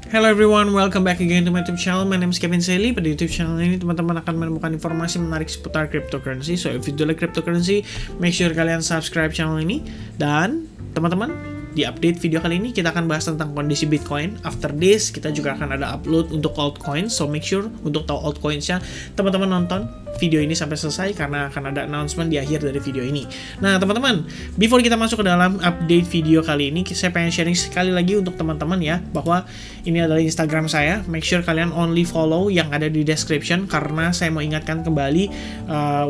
Hello everyone, welcome back again to my YouTube channel. My name is Kevin Sally. Pada YouTube channel ini teman-teman akan menemukan informasi menarik seputar cryptocurrency. So if you do like cryptocurrency, make sure kalian subscribe channel ini. Dan teman-teman, di update video kali ini kita akan bahas tentang kondisi Bitcoin. After this, kita juga akan ada upload untuk altcoins. So make sure untuk tahu altcoinsnya, teman-teman nonton video ini sampai selesai karena akan ada announcement di akhir dari video ini. Nah teman-teman, before kita masuk ke dalam update video kali ini, saya pengen sharing sekali lagi untuk teman-teman ya, bahwa ini adalah Instagram saya. Make sure kalian only follow yang ada di description, karena saya mau ingatkan kembali,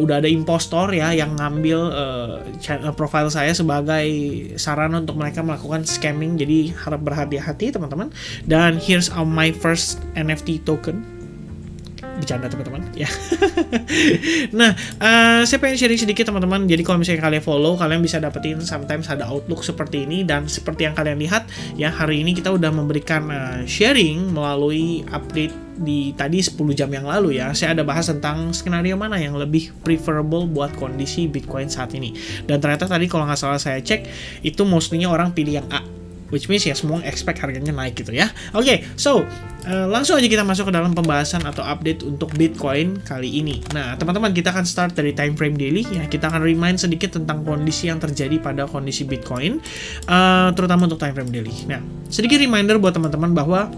udah ada impostor ya yang ngambil profile saya sebagai sarana untuk mereka melakukan scamming. Jadi harap berhati-hati teman-teman. Dan here's my first NFT token. Bercanda teman-teman ya. Nah, saya pengen sharing sedikit teman-teman. Jadi kalau misalnya kalian follow, kalian bisa dapetin sometimes ada outlook seperti ini. Dan seperti yang kalian lihat ya, hari ini kita udah memberikan sharing melalui update di tadi 10 jam yang lalu ya. Saya ada bahas tentang skenario mana yang lebih preferable buat kondisi Bitcoin saat ini. Dan ternyata tadi kalau nggak salah saya cek, itu mostly orang pilih yang A, which means ya semua expect harganya naik gitu ya. Oke, so langsung aja kita masuk ke dalam pembahasan atau update untuk Bitcoin kali ini. Nah teman-teman, kita akan start dari time frame daily ya. Kita akan remind sedikit tentang kondisi yang terjadi pada kondisi Bitcoin, terutama untuk time frame daily. Nah, sedikit reminder buat teman-teman bahwa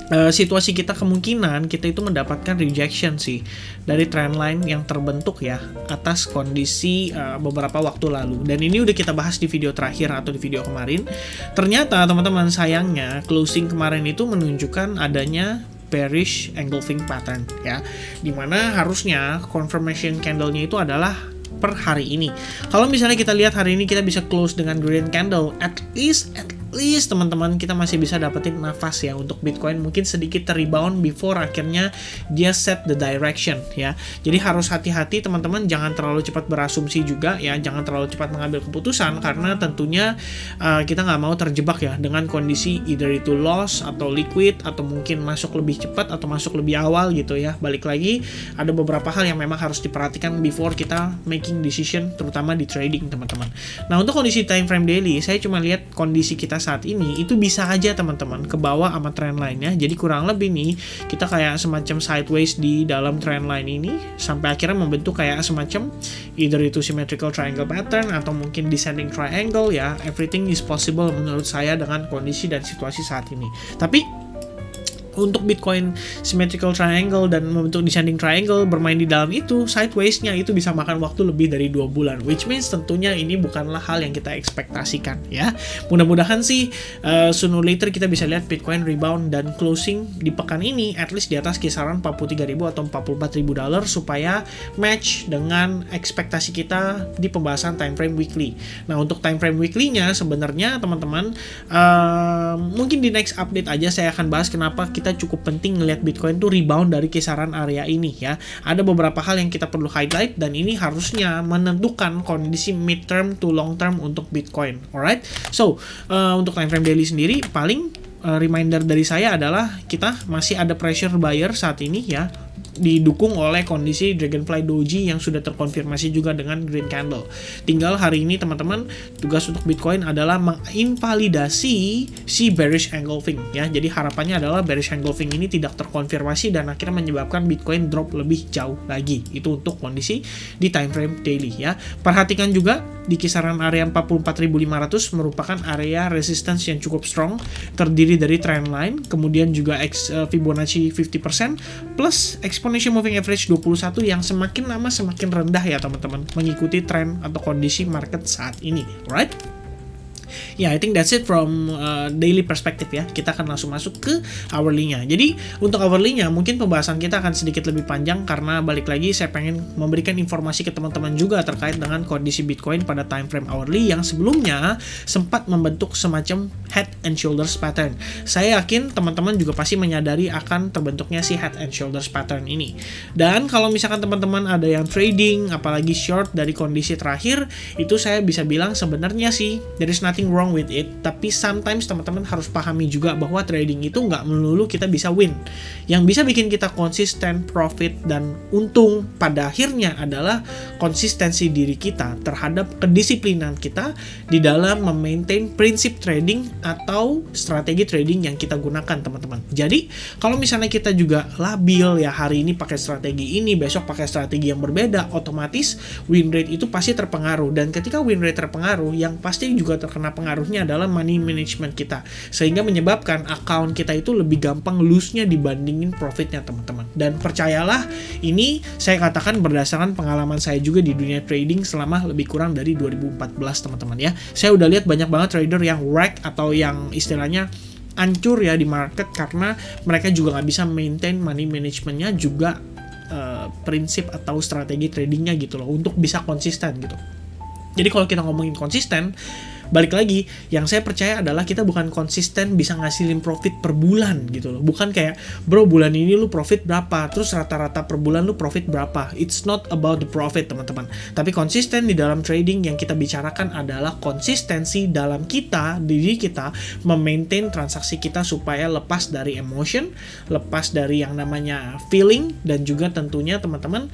situasi kita kemungkinan kita itu mendapatkan rejection sih dari trendline yang terbentuk ya atas kondisi beberapa waktu lalu. Dan ini udah kita bahas di video terakhir atau di video kemarin. Ternyata teman-teman, sayangnya closing kemarin itu menunjukkan adanya bearish engulfing pattern ya, dimana harusnya confirmation candle-nya itu adalah per hari ini. Kalau misalnya kita lihat hari ini kita bisa close dengan green candle, at least teman-teman, kita masih bisa dapetin nafas ya untuk Bitcoin, mungkin sedikit rebound before akhirnya dia set the direction ya. Jadi harus hati-hati teman-teman, jangan terlalu cepat berasumsi juga ya, jangan terlalu cepat mengambil keputusan, karena tentunya kita nggak mau terjebak ya dengan kondisi either itu loss atau liquid, atau mungkin masuk lebih cepat atau masuk lebih awal gitu ya. Balik lagi, ada beberapa hal yang memang harus diperhatikan before kita making decision, terutama di trading teman-teman. Nah untuk kondisi time frame daily, saya cuma lihat kondisi kita saat ini itu bisa aja teman-teman ke bawah sama trend line-nya. Jadi kurang lebih nih kita kayak semacam sideways di dalam trend line ini sampai akhirnya membentuk kayak semacam either itu symmetrical triangle pattern atau mungkin descending triangle ya. Everything is possible menurut saya dengan kondisi dan situasi saat ini. Tapi untuk Bitcoin symmetrical triangle dan membentuk descending triangle bermain di dalam itu, sideways-nya itu bisa makan waktu lebih dari 2 bulan, which means tentunya ini bukanlah hal yang kita ekspektasikan ya. Mudah-mudahan sih sooner or later kita bisa lihat Bitcoin rebound dan closing di pekan ini at least di atas kisaran 43.000 atau 44.000 dolar supaya match dengan ekspektasi kita di pembahasan time frame weekly. Nah untuk time frame weekly-nya sebenarnya teman-teman, mungkin di next update aja saya akan bahas kenapa kita cukup penting ngelihat Bitcoin tuh rebound dari kisaran area ini ya. Ada beberapa hal yang kita perlu highlight dan ini harusnya menentukan kondisi mid term to long term untuk Bitcoin. Alright, so untuk time frame daily sendiri paling reminder dari saya adalah kita masih ada pressure buyer saat ini ya, didukung oleh kondisi Dragonfly Doji yang sudah terkonfirmasi juga dengan green candle. Tinggal hari ini teman-teman, tugas untuk Bitcoin adalah menginvalidasi si bearish engulfing ya. Jadi harapannya adalah bearish engulfing ini tidak terkonfirmasi dan akhirnya menyebabkan Bitcoin drop lebih jauh lagi. Itu untuk kondisi di time frame daily ya. Perhatikan juga di kisaran area 44.500 merupakan area resistance yang cukup strong, terdiri dari trend line, kemudian juga Fibonacci 50% plus exponential moving average 21 yang semakin lama semakin rendah ya teman-teman, mengikuti tren atau kondisi market saat ini, right? Ya, I think that's it from daily perspective ya. Kita akan langsung masuk ke hourly-nya. Jadi untuk hourly-nya mungkin pembahasan kita akan sedikit lebih panjang karena balik lagi saya pengen memberikan informasi ke teman-teman juga terkait dengan kondisi Bitcoin pada time frame hourly yang sebelumnya sempat membentuk semacam head and shoulders pattern. Saya yakin teman-teman juga pasti menyadari akan terbentuknya si head and shoulders pattern ini. Dan kalau misalkan teman-teman ada yang trading apalagi short dari kondisi terakhir, itu saya bisa bilang sebenarnya sih there is nothing nothing wrong with it, tapi sometimes teman-teman harus pahami juga bahwa trading itu nggak melulu kita bisa win. Yang bisa bikin kita konsisten, profit, dan untung pada akhirnya adalah konsistensi diri kita terhadap kedisiplinan kita di dalam memaintain prinsip trading atau strategi trading yang kita gunakan, teman-teman. Jadi kalau misalnya kita juga labil ya, hari ini pakai strategi ini, besok pakai strategi yang berbeda, otomatis win rate itu pasti terpengaruh. Dan ketika win rate terpengaruh, yang pasti juga terkena pengaruhnya adalah money management kita, sehingga menyebabkan account kita itu lebih gampang lose-nya dibandingin profitnya, teman-teman. Dan percayalah, ini saya katakan berdasarkan pengalaman saya juga di dunia trading selama lebih kurang dari 2014, teman-teman ya. Saya udah lihat banyak banget trader yang wreck atau yang istilahnya hancur ya di market karena mereka juga nggak bisa maintain money managementnya, juga prinsip atau strategi tradingnya gitu loh, untuk bisa konsisten gitu. Jadi kalau kita ngomongin konsisten, balik lagi, yang saya percaya adalah kita bukan konsisten bisa ngasilin profit per bulan gitu loh. Bukan kayak, bro bulan ini lu profit berapa, terus rata-rata per bulan lu profit berapa. It's not about the profit, teman-teman. Tapi konsisten di dalam trading yang kita bicarakan adalah konsistensi dalam diri kita memaintain transaksi kita supaya lepas dari emotion, lepas dari yang namanya feeling, dan juga tentunya teman-teman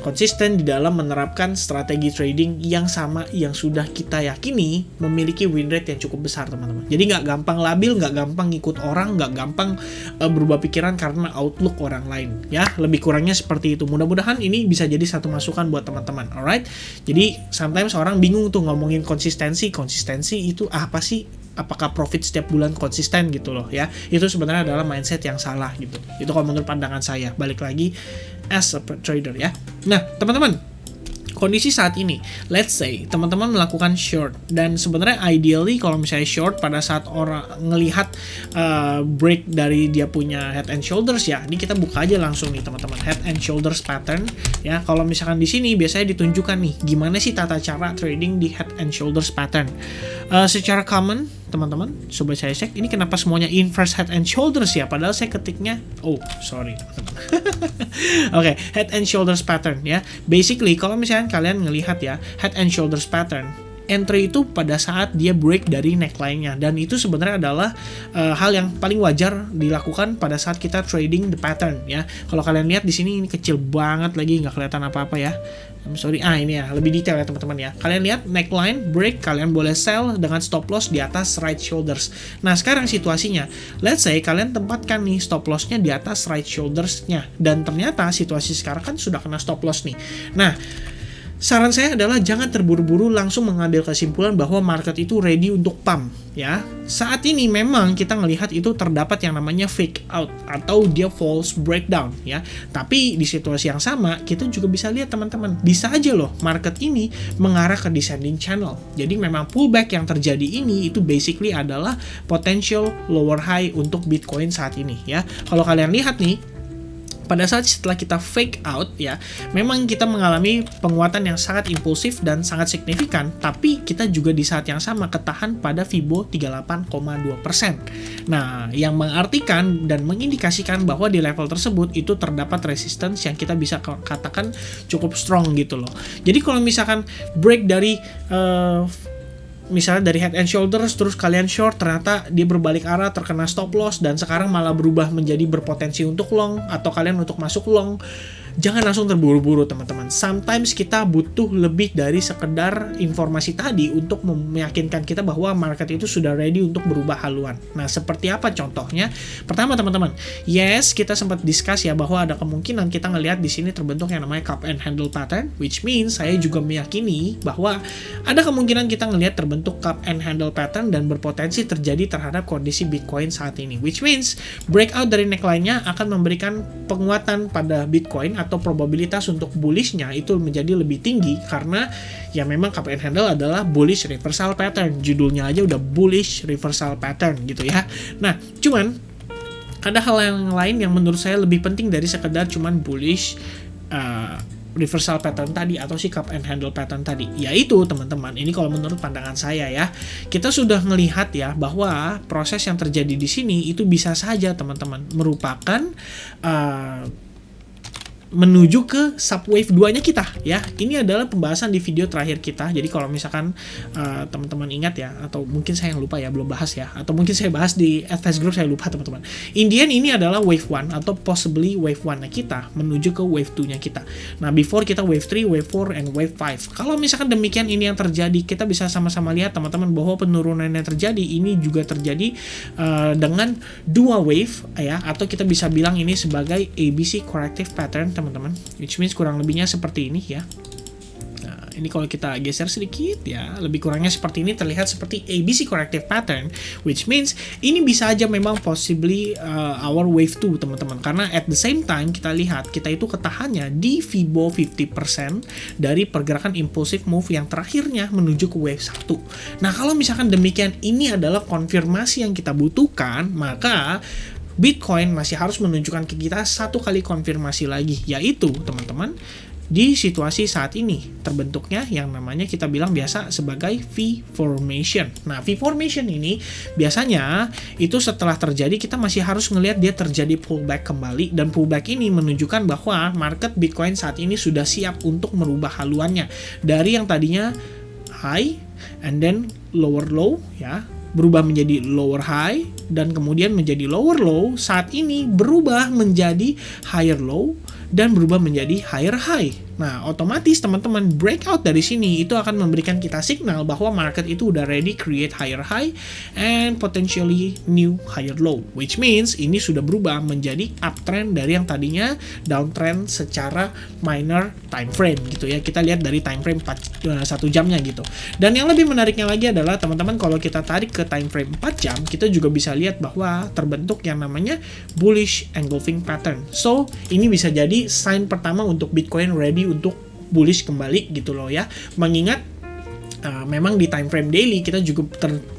konsisten di dalam menerapkan strategi trading yang sama, yang sudah kita yakini memiliki win rate yang cukup besar, teman-teman. Jadi nggak gampang labil, nggak gampang ngikut orang, nggak gampang berubah pikiran karena outlook orang lain ya. Lebih kurangnya seperti itu. Mudah-mudahan ini bisa jadi satu masukan buat teman-teman. Alright, jadi sometimes orang bingung tuh ngomongin konsistensi itu apa sih? Apakah profit setiap bulan konsisten gitu loh ya. Itu sebenarnya adalah mindset yang salah gitu. Itu kalau menurut pandangan saya. Balik lagi as a trader ya. Nah, teman-teman, kondisi saat ini, let's say teman-teman melakukan short, dan sebenarnya ideally kalau misalnya short pada saat orang ngelihat break dari dia punya head and shoulders ya, ini kita buka aja langsung nih teman-teman, head and shoulders pattern ya. Kalau misalkan di sini biasanya ditunjukkan nih gimana sih tata cara trading di head and shoulders pattern. Secara common teman-teman, coba saya cek ini kenapa semuanya inverse head and shoulders ya, padahal saya ketiknya sorry teman-teman. Oke, head and shoulders pattern ya. Basically kalau misalnya kalian ngelihat ya, head and shoulders pattern, entry itu pada saat dia break dari neckline-nya, dan itu sebenarnya adalah hal yang paling wajar dilakukan pada saat kita trading the pattern ya. Kalau kalian lihat di sini ini kecil banget lagi, nggak kelihatan apa-apa ya. I'm sorry, ini ya lebih detail ya teman-teman ya. Kalian lihat neckline break, kalian boleh sell dengan stop loss di atas right shoulders. Nah sekarang situasinya, let's say kalian tempatkan nih stop loss-nya di atas right shoulders-nya, dan ternyata situasi sekarang kan sudah kena stop loss nih. Nah, saran saya adalah jangan terburu-buru langsung mengambil kesimpulan bahwa market itu ready untuk pump ya. Saat ini memang kita melihat itu terdapat yang namanya fake out atau dia false breakdown ya. Tapi di situasi yang sama kita juga bisa lihat teman-teman, bisa aja loh market ini mengarah ke descending channel. Jadi memang pullback yang terjadi ini itu basically adalah potential lower high untuk Bitcoin saat ini ya. Kalau kalian lihat nih, pada saat setelah kita fake out ya, memang kita mengalami penguatan yang sangat impulsif dan sangat signifikan, tapi kita juga di saat yang sama ketahan pada Fibo 38,2%. Nah, yang mengartikan dan mengindikasikan bahwa di level tersebut itu terdapat resistance yang kita bisa katakan cukup strong gitu loh. Jadi kalau misalkan break dari misalnya dari head and shoulders terus kalian short, ternyata dia berbalik arah, terkena stop loss, dan sekarang malah berubah menjadi berpotensi untuk long atau kalian untuk masuk long, jangan langsung terburu-buru teman-teman. Sometimes kita butuh lebih dari sekedar informasi tadi untuk meyakinkan kita bahwa market itu sudah ready untuk berubah haluan. Nah, seperti apa contohnya? Pertama teman-teman, yes kita sempat discuss ya bahwa ada kemungkinan kita ngelihat di sini terbentuk yang namanya cup and handle pattern, which means saya juga meyakini bahwa ada kemungkinan kita ngelihat terbentuk cup and handle pattern dan berpotensi terjadi terhadap kondisi Bitcoin saat ini, which means breakout dari neckline-nya akan memberikan penguatan pada Bitcoin, atau probabilitas untuk bullish-nya itu menjadi lebih tinggi karena ya memang cup and handle adalah bullish reversal pattern. Judulnya aja udah bullish reversal pattern gitu ya. Nah, cuman ada hal yang lain yang menurut saya lebih penting dari sekedar cuman bullish reversal pattern tadi atau si cup and handle pattern tadi, yaitu teman-teman, ini kalau menurut pandangan saya ya, kita sudah melihat ya bahwa proses yang terjadi di sini itu bisa saja teman-teman merupakan menuju ke subwave 2-nya kita ya. Ini adalah pembahasan di video terakhir kita. Jadi kalau misalkan teman-teman ingat ya, atau mungkin saya yang lupa ya, belum bahas ya, atau mungkin saya bahas di advanced group, saya lupa teman-teman. Indian ini adalah wave 1 atau possibly wave 1-nya kita menuju ke wave 2-nya kita. Nah, before kita wave 3, wave 4, and wave 5. Kalau misalkan demikian ini yang terjadi, kita bisa sama-sama lihat teman-teman bahwa penurunan yang terjadi ini juga terjadi dengan dua wave ya, atau kita bisa bilang ini sebagai ABC corrective pattern teman-teman, which means kurang lebihnya seperti ini ya. Nah, ini kalau kita geser sedikit ya, lebih kurangnya seperti ini, terlihat seperti ABC corrective pattern, which means ini bisa aja memang possibly our wave 2 teman-teman, karena at the same time kita lihat kita itu ketahannya di Fibo 50% dari pergerakan impulsive move yang terakhirnya menuju ke wave 1. Nah, kalau misalkan demikian ini adalah konfirmasi yang kita butuhkan, maka Bitcoin masih harus menunjukkan ke kita satu kali konfirmasi lagi, yaitu teman-teman di situasi saat ini terbentuknya yang namanya kita bilang biasa sebagai V formation. Nah, V formation ini biasanya itu setelah terjadi kita masih harus ngelihat dia terjadi pullback kembali, dan pullback ini menunjukkan bahwa market Bitcoin saat ini sudah siap untuk merubah haluannya dari yang tadinya high and then lower low ya, berubah menjadi lower high dan kemudian menjadi lower low, saat ini berubah menjadi higher low dan berubah menjadi higher high. Nah, otomatis teman-teman breakout dari sini itu akan memberikan kita signal bahwa market itu udah ready create higher high and potentially new higher low, which means ini sudah berubah menjadi uptrend dari yang tadinya downtrend secara minor time frame gitu ya. Kita lihat dari time frame 1 jamnya gitu. Dan yang lebih menariknya lagi adalah teman-teman kalau kita tarik ke time frame 4 jam, kita juga bisa lihat bahwa terbentuk yang namanya bullish engulfing pattern. So, ini bisa jadi sign pertama untuk Bitcoin ready untuk bullish kembali gitu loh ya. Mengingat memang di time frame daily kita juga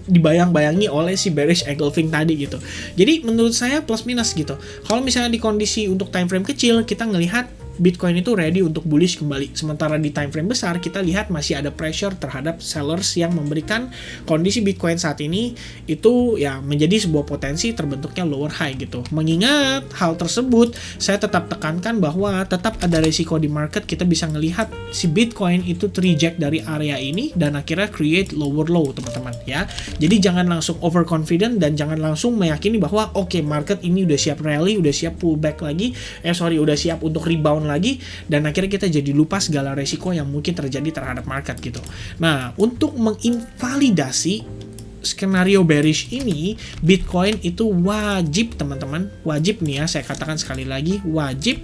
dibayang-bayangi oleh si bearish engulfing tadi gitu. Jadi menurut saya plus minus gitu. Kalau misalnya di kondisi untuk time frame kecil kita ngelihat Bitcoin itu ready untuk bullish kembali. Sementara di time frame besar kita lihat masih ada pressure terhadap sellers yang memberikan kondisi Bitcoin saat ini itu ya menjadi sebuah potensi terbentuknya lower high gitu. Mengingat hal tersebut, saya tetap tekankan bahwa tetap ada resiko di market. Kita bisa ngelihat si Bitcoin itu reject dari area ini dan akhirnya create lower low teman-teman ya. Jadi jangan langsung overconfident dan jangan langsung meyakini bahwa oke, market ini udah siap rally, udah siap pullback lagi, udah siap untuk rebound lagi, dan akhirnya kita jadi lupa segala resiko yang mungkin terjadi terhadap market gitu. Nah, untuk menginvalidasi skenario bearish ini, Bitcoin itu wajib teman-teman, wajib nih ya, saya katakan sekali lagi, wajib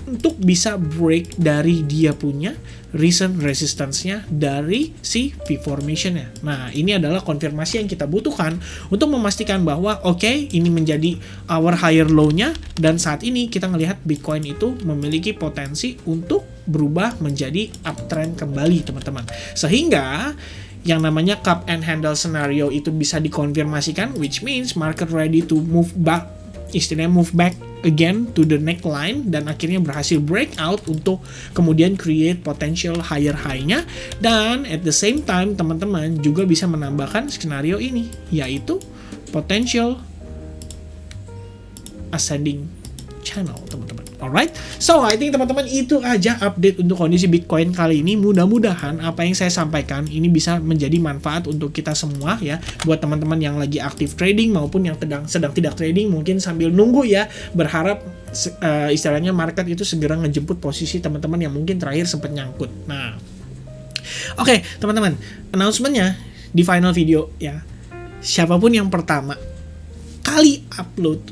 untuk bisa break dari dia punya recent resistance-nya dari si V formation-nya. Nah, ini adalah konfirmasi yang kita butuhkan untuk memastikan bahwa oke, ini menjadi our higher low-nya, dan saat ini kita ngelihat Bitcoin itu memiliki potensi untuk berubah menjadi uptrend kembali teman-teman. Sehingga yang namanya cup and handle scenario itu bisa dikonfirmasikan, which means market ready to move back, istilahnya move back again to the neckline, dan akhirnya berhasil breakout untuk kemudian create potential higher high-nya. Dan at the same time teman-teman juga bisa menambahkan skenario ini, yaitu potential ascending channel teman-teman. Alright, so I think teman-teman itu aja update untuk kondisi Bitcoin kali ini. Mudah-mudahan apa yang saya sampaikan ini bisa menjadi manfaat untuk kita semua ya. Buat teman-teman yang lagi aktif trading maupun yang sedang tidak trading, mungkin sambil nunggu ya, berharap istilahnya market itu segera ngejemput posisi teman-teman yang mungkin terakhir sempat nyangkut. Nah, oke, teman-teman, announcement-nya di final video ya. Siapapun yang pertama kali upload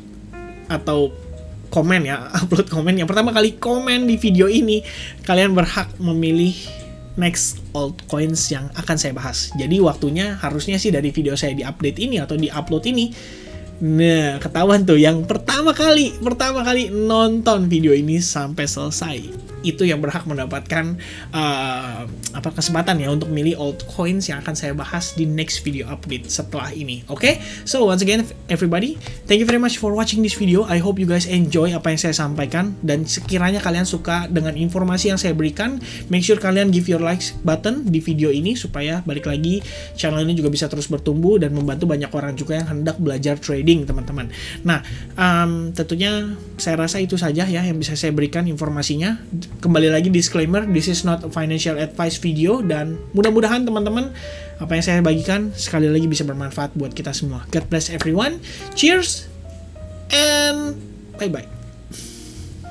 atau komen ya, upload komen yang pertama kali komen di video ini, kalian berhak memilih next altcoins yang akan saya bahas. Jadi waktunya harusnya sih dari video saya di update ini atau di upload ini. Nah, ketahuan tuh yang pertama kali nonton video ini sampai selesai, itu yang berhak mendapatkan kesempatan ya untuk milih altcoins yang akan saya bahas di next video update setelah ini. Oke? So once again everybody, thank you very much for watching this video. I hope you guys enjoy apa yang saya sampaikan, dan sekiranya kalian suka dengan informasi yang saya berikan, make sure kalian give your likes button di video ini supaya balik lagi channel ini juga bisa terus bertumbuh dan membantu banyak orang juga yang hendak belajar trading trading teman-teman. Nah, tentunya saya rasa itu saja ya yang bisa saya berikan informasinya. Kembali lagi disclaimer, this is not a financial advice video, dan mudah-mudahan teman-teman apa yang saya bagikan sekali lagi bisa bermanfaat buat kita semua. God bless everyone. Cheers and bye-bye.